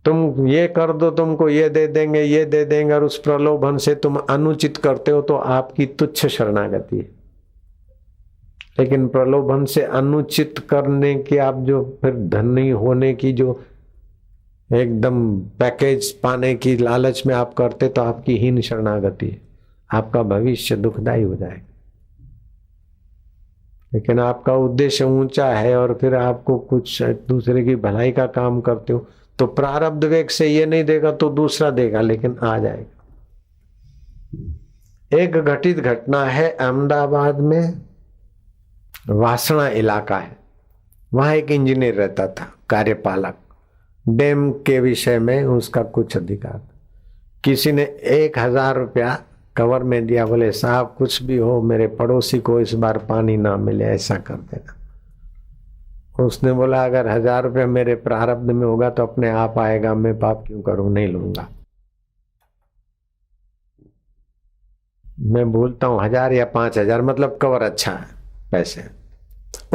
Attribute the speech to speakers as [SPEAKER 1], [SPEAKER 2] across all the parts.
[SPEAKER 1] तुम ये कर दो, तुमको ये दे देंगे, ये दे देंगे, और उस प्रलोभन से तुम अनुचित करते हो तो आपकी तुच्छ शरणागति है। लेकिन प्रलोभन से अनुचित करने की आप जो फिर धनी होने की जो एकदम पैकेज पाने की लालच में आप करते तो आपकी हीन शरणागति है, आपका भविष्य दुखदायी हो जाएगा। लेकिन आपका उद्देश्य ऊंचा है और फिर आपको कुछ दूसरे की भलाई का काम करते हो तो प्रारब्ध वेग से ये नहीं देगा तो दूसरा देगा, लेकिन आ जाएगा। एक घटित घटना है, अहमदाबाद में वासना इलाका है, वहां एक इंजीनियर रहता था, कार्यपालक। डैम के विषय में उसका कुछ अधिकार। किसी ने 1000 रुपया कवर में दिया, बोले साहब कुछ भी हो मेरे पड़ोसी को इस बार पानी ना मिले ऐसा कर देना। उसने बोला अगर 1000 रुपया मेरे प्रारब्ध में होगा तो अपने आप आएगा, मैं पाप क्यों करूं, नहीं लूंगा। मैं बोलता हूं 1000 या 5000, मतलब कवर अच्छा है पैसे।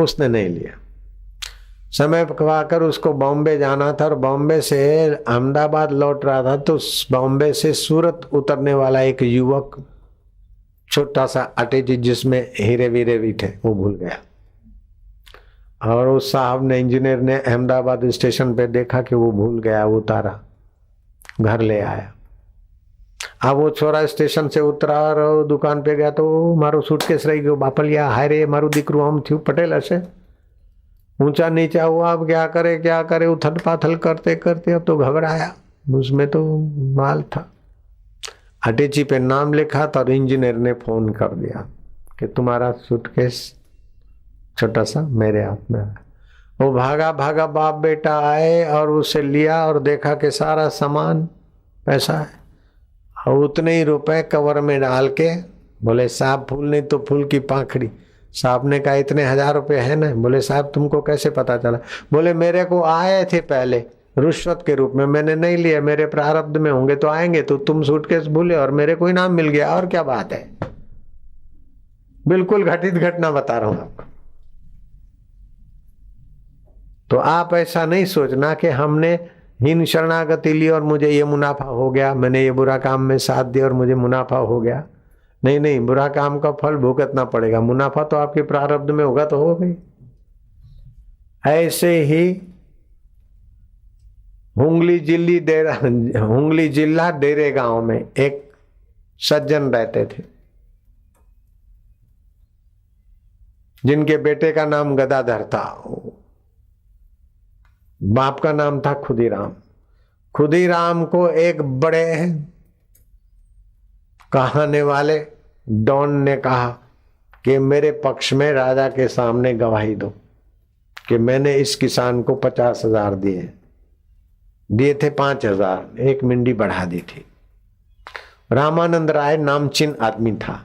[SPEAKER 1] उसने नहीं लिया। समय पकवाकर उसको बॉम्बे जाना था और बॉम्बे से अहमदाबाद लौट रहा था तो बॉम्बे से सूरत उतरने वाला एक युवक छोटा सा अटैची जिसमें हीरे वीरे भी थे वो भूल गया। और उस साहब ने, इंजीनियर ने अहमदाबाद स्टेशन पे देखा कि वो भूल गया, उतारा, घर ले आया। अब वो छोरा स्टेशन से उतरा और दुकान पे गया तो मारो सूटकेस रही गयो, बापलिया हाय रे मारू दीकरू हम थी पटेल हसे। ऊंचा नीचा हुआ, अब क्या करे उथल पाथल करते करते अब तो घबराया, उसमें तो माल था। अटैची पे नाम लिखा था और इंजीनियर ने फोन कर दिया कि तुम्हारा सूटकेस छोटा सा मेरे हाथ में है। वो भागा भागा बाप बेटा आए और उसे लिया और देखा कि सारा सामान पैसा है और उतने ही रुपए कवर में डाल के बोले साहब फूल नहीं तो फूल की पाखड़ी। साहब ने कहा इतने 1000 रुपये है ना। बोले साहब तुमको कैसे पता चला? बोले मेरे को आए थे पहले रुश्वत के रूप में, मैंने नहीं लिया, मेरे प्रारब्ध में होंगे तो आएंगे। तो तुम सूटकेस भूले और मेरे को इनाम मिल गया, और क्या बात है। बिल्कुल घटित घटना बता रहा हूं आपको। तो आप ऐसा नहीं सोचना कि हमने हीन शरणागति ली और मुझे ये मुनाफा हो गया, मैंने ये बुरा काम में साथ दिया और मुझे मुनाफा हो गया। नहीं नहीं, बुरा काम का फल भुगतना पड़ेगा। मुनाफा तो आपके प्रारब्ध में होगा तो हो गई। ऐसे ही हुंगली जिला डेरे गांव में एक सज्जन रहते थे जिनके बेटे का नाम गदाधर था, बाप का नाम था खुदीराम। खुदीराम को एक बड़े कहाने वाले डॉन ने कहा कि मेरे पक्ष में राजा के सामने गवाही दो कि मैंने इस किसान को 50,000 दिए थे 5,000, एक मिंडी बढ़ा दी थी। रामानंद राय नामचीन आदमी था।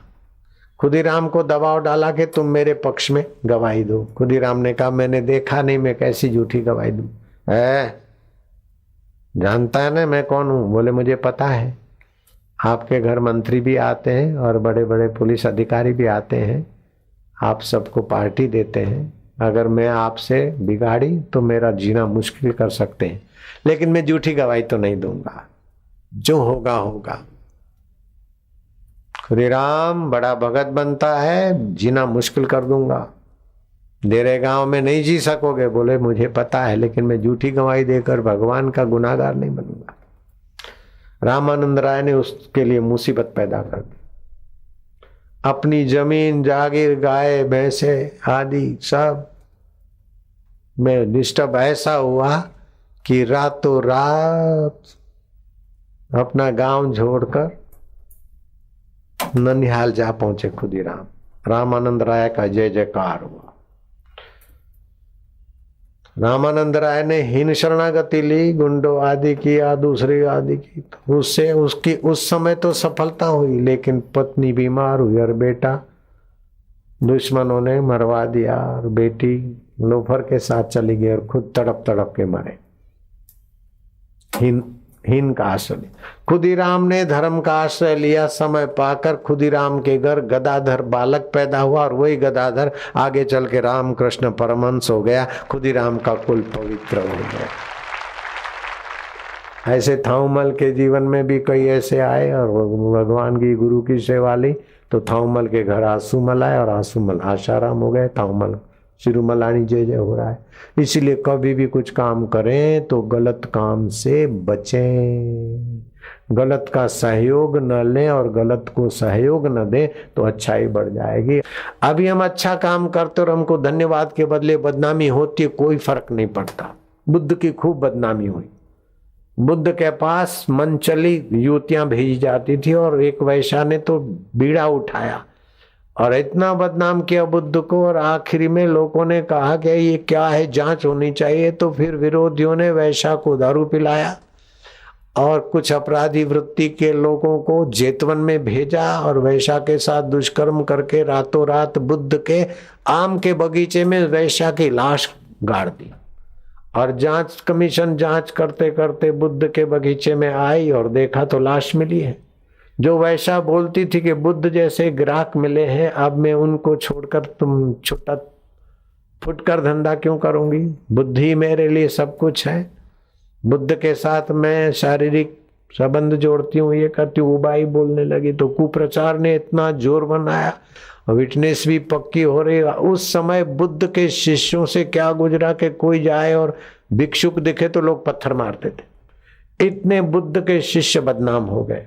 [SPEAKER 1] खुदीराम को दबाव डाला कि तुम मेरे पक्ष में गवाही दो। खुदीराम ने कहा मैंने देखा नहीं, मैं कैसी झूठी गवाही दूं। जानता है ना मैं कौन हूं? बोले मुझे पता है। आपके घर मंत्री भी आते हैं और बड़े बड़े पुलिस अधिकारी भी आते हैं, आप सबको पार्टी देते हैं। अगर मैं आपसे बिगाड़ी तो मेरा जीना मुश्किल कर सकते हैं, लेकिन मैं झूठी गवाही तो नहीं दूंगा, जो होगा होगा। खुदीराम बड़ा भगत बनता है, जीना मुश्किल कर दूंगा, डेरे गांव में नहीं जी सकोगे। बोले मुझे पता है, लेकिन मैं झूठी गवाही देकर भगवान का गुनाहगार नहीं बनूंगा। रामानंद राय ने उसके लिए मुसीबत पैदा कर दी। अपनी जमीन जागीर गाय भैंसे आदि सब में डिस्टर्ब ऐसा हुआ कि रातों रात अपना गांव छोड़कर ननिहाल जा पहुंचे खुदीराम। रामानंद राय का जय जयकार हुआ। रामानंद राय ने हीन शरणागति ली, गुंडों आदि की या दूसरी आदि की, उससे उसकी उस समय तो सफलता हुई, लेकिन पत्नी बीमार हुई और बेटा दुश्मनों ने मरवा दिया और बेटी लोफर के साथ चली गई और खुद तड़प तड़प के मरे। हीन का आश्रय। खुदीराम ने धर्म का आश्रय लिया। समय पाकर खुदीराम के घर गदाधर बालक पैदा हुआ और वही गदाधर आगे चल के रामकृष्ण परमहंस हो गया। खुदीराम का कुल पवित्र हो गया। ऐसे थाऊमल के जीवन में भी कई ऐसे आए और भगवान की गुरु की सेवा ली तो थाऊमल के घर आंसूमल आए और आंसूमल आशाराम हो गए। थाऊमल सिरुमलानी जय जय हो रहा है। इसीलिए कभी भी कुछ काम करें तो गलत काम से बचें, गलत का सहयोग न लें और गलत को सहयोग न दें तो अच्छाई बढ़ जाएगी। अभी हम अच्छा काम करते और हमको धन्यवाद के बदले बदनामी होती है, कोई फर्क नहीं पड़ता। बुद्ध की खूब बदनामी हुई। बुद्ध के पास मनचली युवतियां भेजी जाती थी और एक वैश्या ने तो बीड़ा उठाया और इतना बदनाम किया बुद्ध को, और आखिरी में लोगों ने कहा कि ये क्या है, जांच होनी चाहिए। तो फिर विरोधियों ने वैश्या को दारू पिलाया और कुछ अपराधी वृत्ति के लोगों को जेतवन में भेजा और वैश्या के साथ दुष्कर्म करके रातों रात बुद्ध के आम के बगीचे में वैश्या की लाश गाड़ दी। और जांच कमीशन जांच करते करते बुद्ध के बगीचे में आई और देखा तो लाश मिली है। जो वैश्या बोलती थी कि बुद्ध जैसे ग्राहक मिले हैं, अब मैं उनको छोड़कर तुम छुट्टा फुटकर धंधा क्यों करूंगी, बुद्धि मेरे लिए सब कुछ है, बुद्ध के साथ मैं शारीरिक संबंध जोड़ती हूँ, ये करती हूँ, उबाई बोलने लगी। तो कुप्रचार ने इतना जोर बनाया, विटनेस भी पक्की हो रही। उस समय बुद्ध के शिष्यों से क्या गुजरा कि कोई जाए और भिक्षुक दिखे तो लोग पत्थर मारते थे। इतने बुद्ध के शिष्य बदनाम हो गए।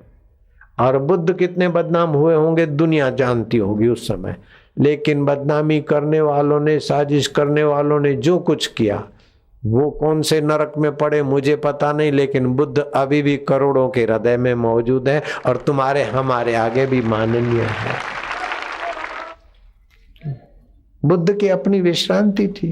[SPEAKER 1] और बुद्ध कितने बदनाम हुए होंगे दुनिया जानती होगी उस समय। लेकिन बदनामी करने वालों ने, साजिश करने वालों ने जो कुछ किया, वो कौन से नरक में पड़े मुझे पता नहीं, लेकिन बुद्ध अभी भी करोड़ों के हृदय में मौजूद है और तुम्हारे हमारे आगे भी माननीय है। बुद्ध की अपनी विश्रांति थी,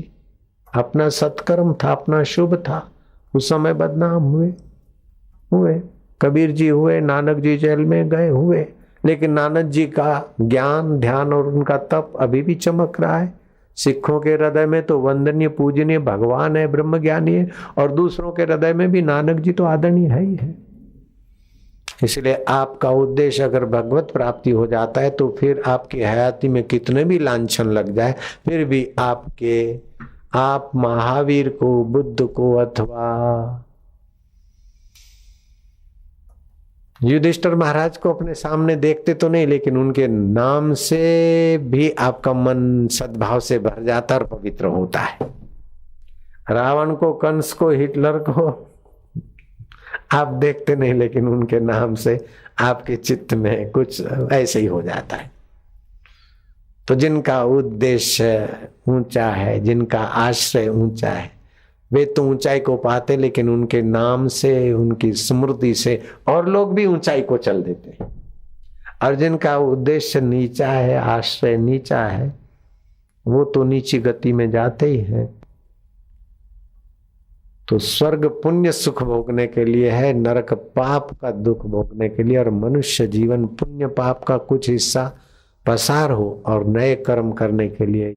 [SPEAKER 1] अपना सत्कर्म था, अपना शुभ था। उस समय बदनाम हुए कबीर जी हुए, नानक जी जेल में गए हुए, लेकिन नानक जी का ज्ञान ध्यान और उनका तप अभी भी चमक रहा है। सिखों के हृदय में तो वंदनीय पूजनीय भगवान है, ब्रह्म ज्ञानी है, और दूसरों के हृदय में भी नानक जी तो आदरणीय है ही है। इसलिए आपका उद्देश्य अगर भगवत प्राप्ति हो जाता है तो फिर आपकी हयाती में कितने भी लांछन लग जाए, फिर भी आप महावीर को, बुद्ध को अथवा युधिष्ठिर महाराज को अपने सामने देखते तो नहीं, लेकिन उनके नाम से भी आपका मन सद्भाव से भर जाता और पवित्र होता है। रावण को, कंस को, हिटलर को आप देखते नहीं, लेकिन उनके नाम से आपके चित्त में कुछ ऐसे ही हो जाता है। तो जिनका उद्देश्य ऊंचा है, जिनका आश्रय ऊंचा है, वे तो ऊंचाई को पाते, लेकिन उनके नाम से, उनकी स्मृति से और लोग भी ऊंचाई को चल देते हैं। और जिनका उद्देश्य नीचा है, आश्रय नीचा है, वो तो नीची गति में जाते ही हैं। तो स्वर्ग पुण्य सुख भोगने के लिए है, नरक पाप का दुख भोगने के लिए, और मनुष्य जीवन पुण्य पाप का कुछ हिस्सा पसार हो और नए कर्म करने के लिए।